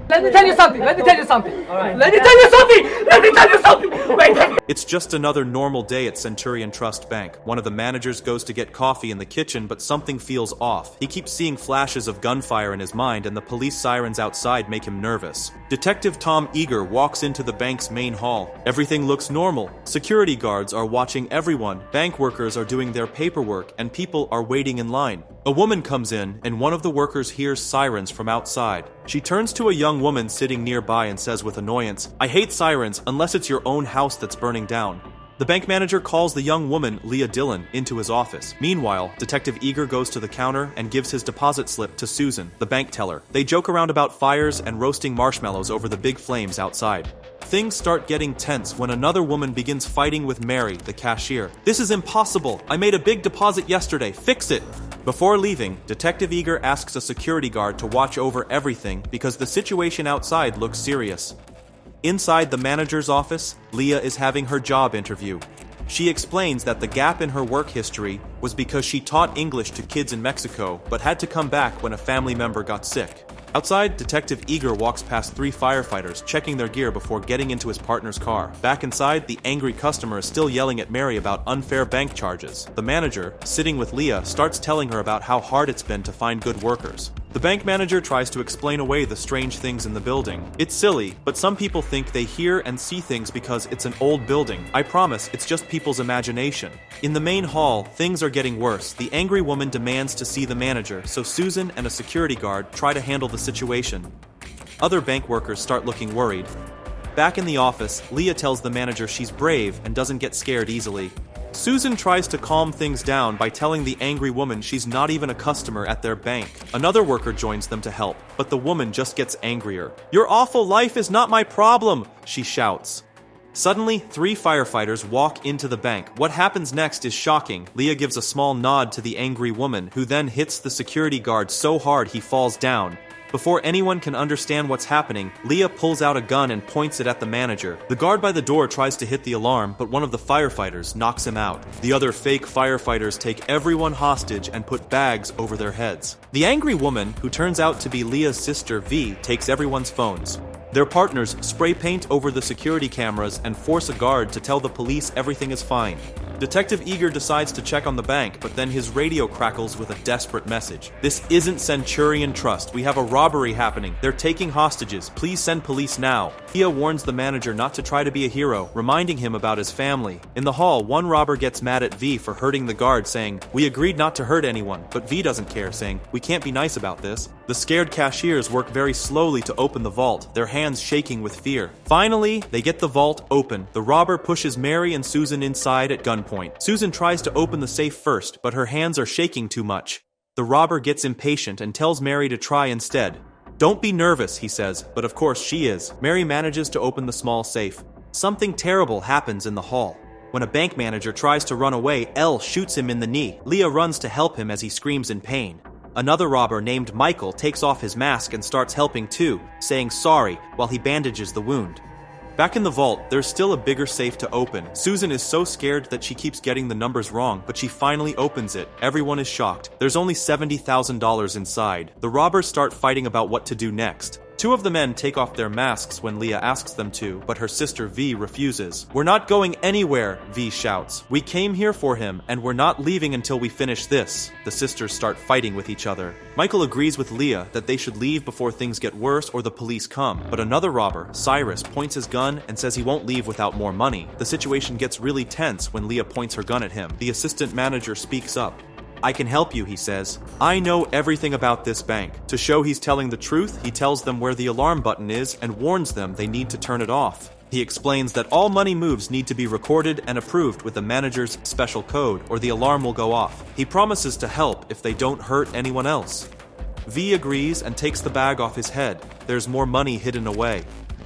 Let me tell you something. Let me tell you something. Let me tell you something. Let me tell you something. Wait. It's just another normal day at Centurion Trust Bank. One of the managers goes to get coffee in the kitchen, but something feels off. He keeps seeing flashes of gunfire in his mind, and the police sirens outside make him nervous. Detective Tom Eager walks into the bank's main hall. Everything looks normal. Security guards are watching everyone. Bank workers are doing their paperwork, and people are waiting in line. A woman comes in, and one of the workers hears sirens from outside. She turns to a young woman sitting nearby and says with annoyance, "I hate sirens unless it's your own house that's burning down." The bank manager calls the young woman, Leah Dillon, into his office. Meanwhile, Detective Eager goes to the counter and gives his deposit slip to Susan, the bank teller. They joke around about fires and roasting marshmallows over the big flames outside. Things start getting tense when another woman begins fighting with Mary, the cashier. "This is impossible. I made a big deposit yesterday. Fix it." Before leaving, Detective Eager asks a security guard to watch over everything because the situation outside looks serious. Inside the manager's office, Leah is having her job interview. She explains that the gap in her work history was because she taught English to kids in Mexico, but had to come back when a family member got sick. Outside, Detective Eager walks past 3 firefighters, checking their gear before getting into his partner's car. Back inside, the angry customer is still yelling at Mary about unfair bank charges. The manager, sitting with Leah, starts telling her about how hard it's been to find good workers. The bank manager tries to explain away the strange things in the building. It's silly, but some people think they hear and see things because it's an old building. I promise, it's just people's imagination. In the main hall, things are getting worse. The angry woman demands to see the manager, so Susan and a security guard try to handle the situation. Other bank workers start looking worried. Back in the office, Leah tells the manager she's brave and doesn't get scared easily. Susan tries to calm things down by telling the angry woman she's not even a customer at their bank. Another worker joins them to help, but the woman just gets angrier. "Your awful life is not my problem," she shouts. Suddenly, 3 firefighters walk into the bank. What happens next is shocking. Leah gives a small nod to the angry woman, who then hits the security guard so hard he falls down. Before anyone can understand what's happening, Leah pulls out a gun and points it at the manager. The guard by the door tries to hit the alarm, but one of the firefighters knocks him out. The other fake firefighters take everyone hostage and put bags over their heads. The angry woman, who turns out to be Leah's sister V, takes everyone's phones. Their partners spray paint over the security cameras and force a guard to tell the police everything is fine. Detective Eager decides to check on the bank, but then his radio crackles with a desperate message. "This isn't Centurion Trust. We have a robbery happening. They're taking hostages. Please send police now." Leah warns the manager not to try to be a hero, reminding him about his family. In the hall, one robber gets mad at V for hurting the guard, saying, "We agreed not to hurt anyone," but V doesn't care, saying, "We can't be nice about this." The scared cashiers work very slowly to open the vault, their hands shaking with fear. Finally, they get the vault open. The robber pushes Mary and Susan inside at gunpoint. Susan tries to open the safe first, but her hands are shaking too much. The robber gets impatient and tells Mary to try instead. "Don't be nervous," he says, but of course she is. Mary manages to open the small safe. Something terrible happens in the hall. When a bank manager tries to run away, Elle shoots him in the knee. Leah runs to help him as he screams in pain. Another robber named Michael takes off his mask and starts helping too, saying sorry while he bandages the wound. Back in the vault, there's still a bigger safe to open. Susan is so scared that she keeps getting the numbers wrong, but she finally opens it. Everyone is shocked. There's only $70,000 inside. The robbers start fighting about what to do next. 2 of the men take off their masks when Leah asks them to, but her sister V refuses. "We're not going anywhere," V shouts. "We came here for him, and we're not leaving until we finish this." The sisters start fighting with each other. Michael agrees with Leah that they should leave before things get worse or the police come, but another robber, Cyrus, points his gun and says he won't leave without more money. The situation gets really tense when Leah points her gun at him. The assistant manager speaks up. "I can help you," he says. "I know everything about this bank." To show he's telling the truth, he tells them where the alarm button is and warns them they need to turn it off. He explains that all money moves need to be recorded and approved with the manager's special code, or the alarm will go off. He promises to help if they don't hurt anyone else. V agrees and takes the bag off his head. There's more money hidden away.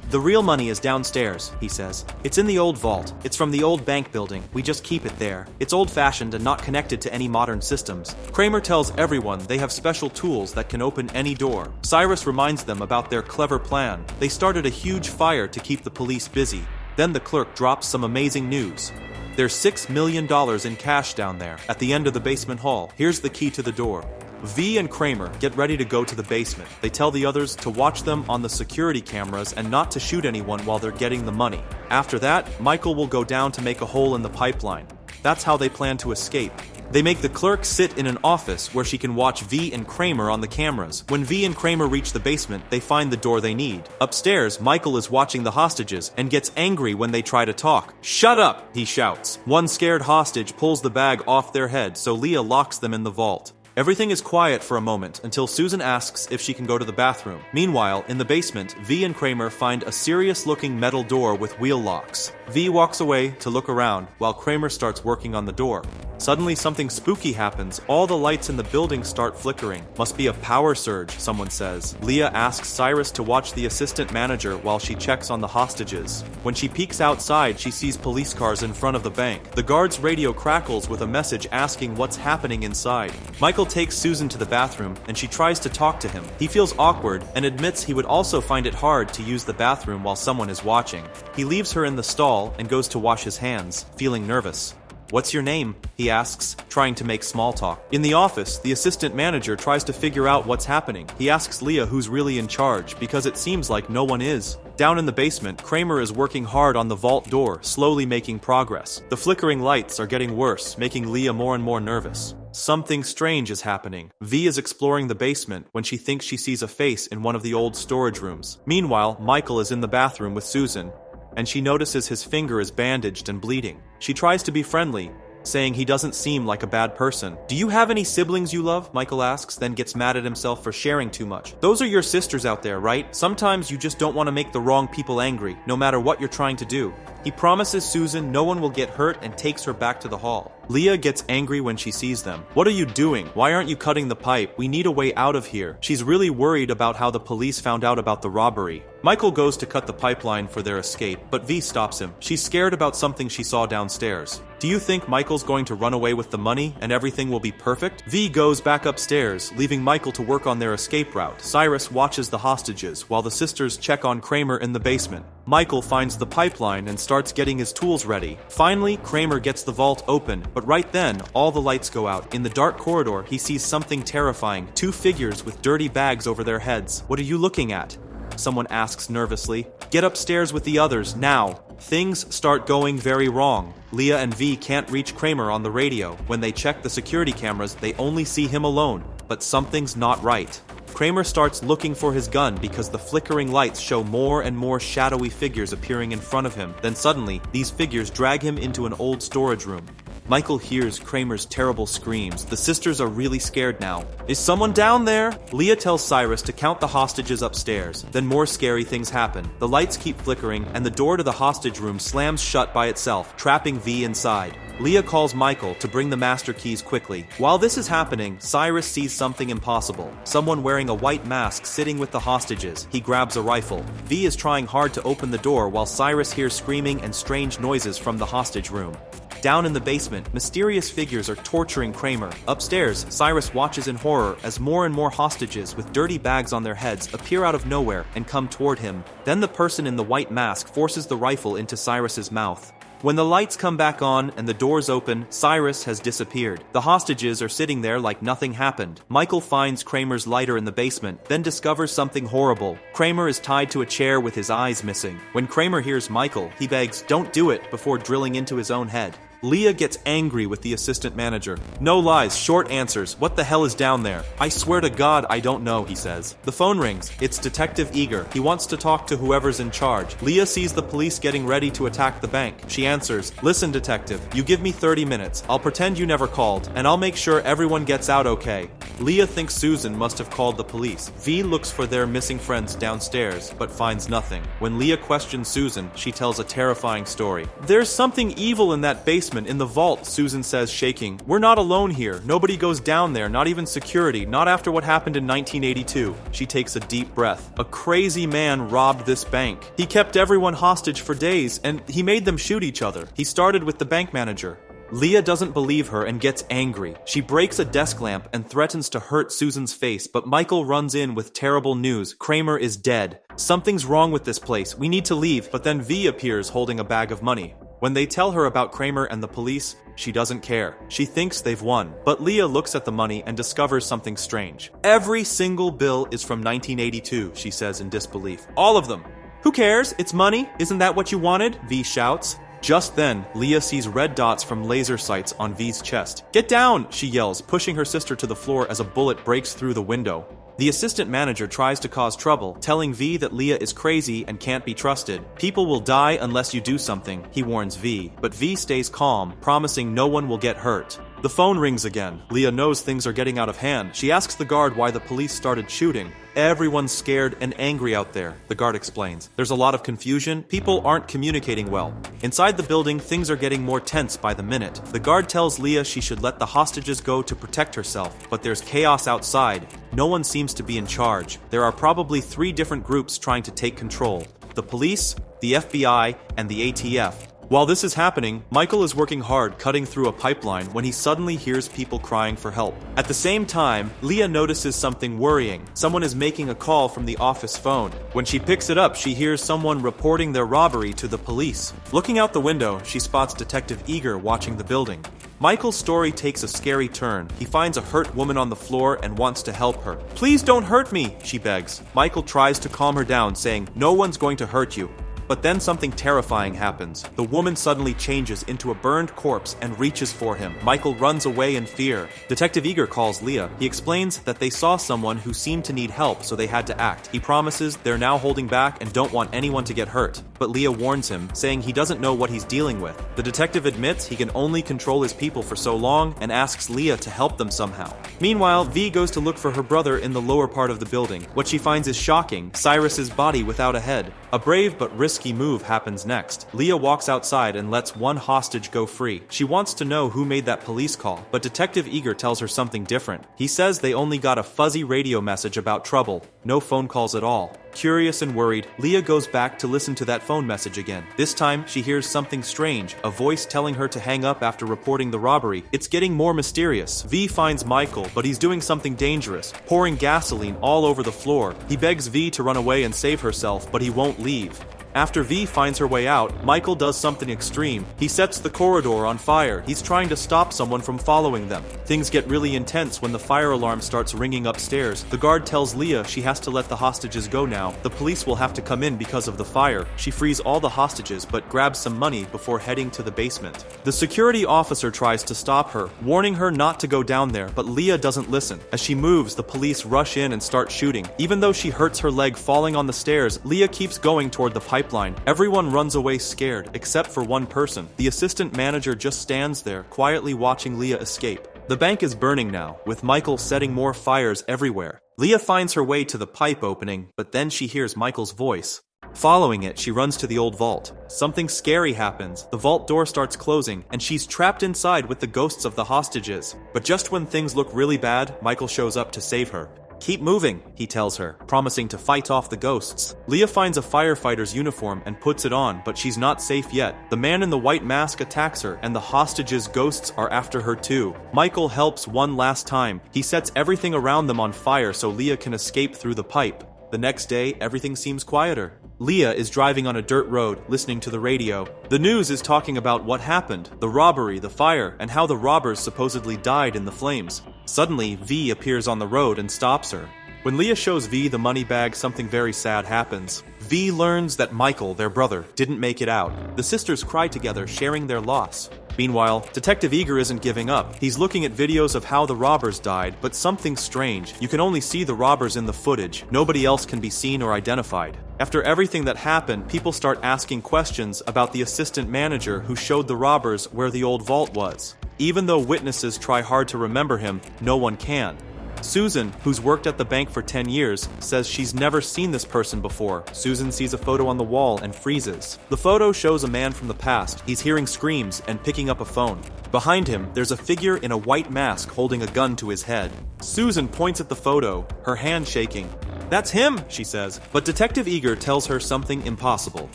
"The real money is downstairs," he says. "It's in the old vault. It's from the old bank building. We just keep it there. It's old-fashioned and not connected to any modern systems." Kramer tells everyone they have special tools that can open any door. Cyrus reminds them about their clever plan. They started a huge fire to keep the police busy. Then the clerk drops some amazing news. There's $6 million in cash down there, at the end of the basement hall. Here's the key to the door. V and Kramer get ready to go to the basement. They tell the others to watch them on the security cameras and not to shoot anyone while they're getting the money. After that, Michael will go down to make a hole in the pipeline. That's how they plan to escape. They make the clerk sit in an office where she can watch V and Kramer on the cameras. When V and Kramer reach the basement, they find the door they need. Upstairs, Michael is watching the hostages and gets angry when they try to talk. "Shut up!" he shouts. One scared hostage pulls the bag off their head, so Leah locks them in the vault. Everything is quiet for a moment until Susan asks if she can go to the bathroom. Meanwhile, in the basement, V and Kramer find a serious-looking metal door with wheel locks. V walks away to look around while Kramer starts working on the door. Suddenly, something spooky happens. All the lights in the building start flickering. Must be a power surge, someone says. Leah asks Cyrus to watch the assistant manager while she checks on the hostages. When she peeks outside, she sees police cars in front of the bank. The guard's radio crackles with a message asking what's happening inside. Michael takes Susan to the bathroom and she tries to talk to him. He feels awkward and admits he would also find it hard to use the bathroom while someone is watching. He leaves her in the stall and goes to wash his hands, feeling nervous. "What's your name?" he asks, trying to make small talk. In the office, the assistant manager tries to figure out what's happening. He asks Leah who's really in charge, because it seems like no one is. Down in the basement, Kramer is working hard on the vault door, slowly making progress. The flickering lights are getting worse, making Leah more and more nervous. Something strange is happening. V is exploring the basement when she thinks she sees a face in one of the old storage rooms. Meanwhile, Michael is in the bathroom with Susan, and she notices his finger is bandaged and bleeding. She tries to be friendly, saying he doesn't seem like a bad person. "Do you have any siblings you love?" Michael asks, then gets mad at himself for sharing too much. "Those are your sisters out there, right? Sometimes you just don't want to make the wrong people angry, no matter what you're trying to do." He promises Susan no one will get hurt and takes her back to the hall. Leah gets angry when she sees them. "What are you doing? Why aren't you cutting the pipe? We need a way out of here." She's really worried about how the police found out about the robbery. Michael goes to cut the pipeline for their escape, but V stops him. She's scared about something she saw downstairs. "Do you think Michael's going to run away with the money and everything will be perfect?" V goes back upstairs, leaving Michael to work on their escape route. Cyrus watches the hostages while the sisters check on Kramer in the basement. Michael finds the pipeline and starts getting his tools ready. Finally, Kramer gets the vault open, but right then, all the lights go out. In the dark corridor, he sees something terrifying. Two figures with dirty bags over their heads. "What are you looking at?" someone asks nervously. "Get upstairs with the others, now." Things start going very wrong. Leah and V can't reach Kramer on the radio. When they check the security cameras, they only see him alone. But something's not right. Kramer starts looking for his gun because the flickering lights show more and more shadowy figures appearing in front of him. Then suddenly, these figures drag him into an old storage room. Michael hears Kramer's terrible screams. The sisters are really scared now. "Is someone down there?" Leah tells Cyrus to count the hostages upstairs. Then more scary things happen. The lights keep flickering, and the door to the hostage room slams shut by itself, trapping V inside. Leah calls Michael to bring the master keys quickly. While this is happening, Cyrus sees something impossible. Someone wearing a white mask sitting with the hostages. He grabs a rifle. V is trying hard to open the door while Cyrus hears screaming and strange noises from the hostage room. Down in the basement, mysterious figures are torturing Kramer. Upstairs, Cyrus watches in horror as more and more hostages with dirty bags on their heads appear out of nowhere and come toward him. Then the person in the white mask forces the rifle into Cyrus's mouth. When the lights come back on and the doors open, Cyrus has disappeared. The hostages are sitting there like nothing happened. Michael finds Kramer's lighter in the basement, then discovers something horrible. Kramer is tied to a chair with his eyes missing. When Kramer hears Michael, he begs, "Don't do it," before drilling into his own head. Leah gets angry with the assistant manager. "No lies, short answers. What the hell is down there?" "I swear to God, I don't know," he says. The phone rings. It's Detective Eager. He wants to talk to whoever's in charge. Leah sees the police getting ready to attack the bank. She answers, "Listen, detective, you give me 30 minutes. I'll pretend you never called, and I'll make sure everyone gets out okay." Leah thinks Susan must have called the police. V looks for their missing friends downstairs, but finds nothing. When Leah questions Susan, she tells a terrifying story. "There's something evil in that basement. In the vault," Susan says, shaking. "We're not alone here. Nobody goes down there, not even security, not after what happened in 1982. She takes a deep breath. "A crazy man robbed this bank. He kept everyone hostage for days, and he made them shoot each other. He started with the bank manager." Leah doesn't believe her and gets angry. She breaks a desk lamp and threatens to hurt Susan's face, but Michael runs in with terrible news. Kramer is dead. "Something's wrong with this place. We need to leave." But then V appears holding a bag of money. When they tell her about Kramer and the police, she doesn't care. She thinks they've won. But Leah looks at the money and discovers something strange. Every single bill is from 1982, she says in disbelief. All of them. Who cares? It's money. Isn't that what you wanted? V shouts. Just then, Leah sees red dots from laser sights on V's chest. Get down, she yells, pushing her sister to the floor as a bullet breaks through the window. The assistant manager tries to cause trouble, telling V that Leah is crazy and can't be trusted. People will die unless you do something, he warns V, but V stays calm, promising no one will get hurt. The phone rings again. Leah knows things are getting out of hand. She asks the guard why the police started shooting. Everyone's scared and angry out there, the guard explains. There's a lot of confusion. People aren't communicating well. Inside the building, things are getting more tense by the minute. The guard tells Leah she should let the hostages go to protect herself, but there's chaos outside. No one seems to be in charge. There are probably 3 different groups trying to take control. The police, the FBI, and the ATF. While this is happening, Michael is working hard cutting through a pipeline when he suddenly hears people crying for help. At the same time, Leah notices something worrying. Someone is making a call from the office phone. When she picks it up, she hears someone reporting their robbery to the police. Looking out the window, she spots Detective Eager watching the building. Michael's story takes a scary turn. He finds a hurt woman on the floor and wants to help her. Please don't hurt me, she begs. Michael tries to calm her down, saying, no one's going to hurt you. But then something terrifying happens. The woman suddenly changes into a burned corpse and reaches for him. Michael runs away in fear. Detective Eager calls Leah. He explains that they saw someone who seemed to need help, so they had to act. He promises they're now holding back and don't want anyone to get hurt. But Leah warns him, saying he doesn't know what he's dealing with. The detective admits he can only control his people for so long and asks Leah to help them somehow. Meanwhile, V goes to look for her brother in the lower part of the building. What she finds is shocking: Cyrus's body without a head. A brave but risky move happens next. Leah walks outside and lets one hostage go free. She wants to know who made that police call, but Detective Eager tells her something different. He says they only got a fuzzy radio message about trouble, no phone calls at all. Curious and worried, Leah goes back to listen to that phone message again. This time, she hears something strange, a voice telling her to hang up after reporting the robbery. It's getting more mysterious. V finds Michael, but he's doing something dangerous, pouring gasoline all over the floor. He begs V to run away and save herself, but he won't leave. After V finds her way out, Michael does something extreme. He sets the corridor on fire. He's trying to stop someone from following them. Things get really intense when the fire alarm starts ringing upstairs. The guard tells Leah she has to let the hostages go now. The police will have to come in because of the fire. She frees all the hostages but grabs some money before heading to the basement. The security officer tries to stop her, warning her not to go down there, but Leah doesn't listen. As she moves, the police rush in and start shooting. Even though she hurts her leg falling on the stairs, Leah keeps going toward the pipeline. Everyone runs away scared, except for one person. The assistant manager just stands there, quietly watching Leah escape. The bank is burning now, with Michael setting more fires everywhere. Leah finds her way to the pipe opening, but then she hears Michael's voice. Following it, she runs to the old vault. Something scary happens. The vault door starts closing, and she's trapped inside with the ghosts of the hostages. But just when things look really bad, Michael shows up to save her. Keep moving, he tells her, promising to fight off the ghosts. Leah finds a firefighter's uniform and puts it on, but she's not safe yet. The man in the white mask attacks her, and the hostages' ghosts are after her too. Michael helps one last time. He sets everything around them on fire so Leah can escape through the pipe. The next day, everything seems quieter. Leah is driving on a dirt road, listening to the radio. The news is talking about what happened, the robbery, the fire, and how the robbers supposedly died in the flames. Suddenly, V appears on the road and stops her. When Leah shows V the money bag, something very sad happens. V learns that Michael, their brother, didn't make it out. The sisters cry together, sharing their loss. Meanwhile, Detective Eager isn't giving up. He's looking at videos of how the robbers died, but something's strange. You can only see the robbers in the footage. Nobody else can be seen or identified. After everything that happened, people start asking questions about the assistant manager who showed the robbers where the old vault was. Even though witnesses try hard to remember him, no one can. Susan, who's worked at the bank for 10 years, says she's never seen this person before. Susan sees a photo on the wall and freezes. The photo shows a man from the past. He's hearing screams and picking up a phone. Behind him, there's a figure in a white mask holding a gun to his head. Susan points at the photo, her hand shaking. "That's him," she says. But Detective Eager tells her something impossible.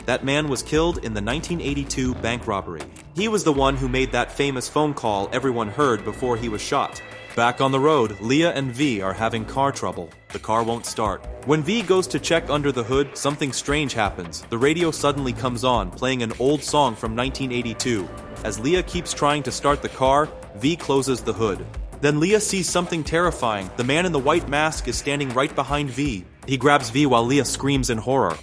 That man was killed in the 1982 bank robbery. He was the one who made that famous phone call everyone heard before he was shot. Back on the road, Leah and V are having car trouble. The car won't start. When V goes to check under the hood, something strange happens. The radio suddenly comes on, playing an old song from 1982. As Leah keeps trying to start the car, V closes the hood. Then Leah sees something terrifying. The man in the white mask is standing right behind V. He grabs V while Leah screams in horror.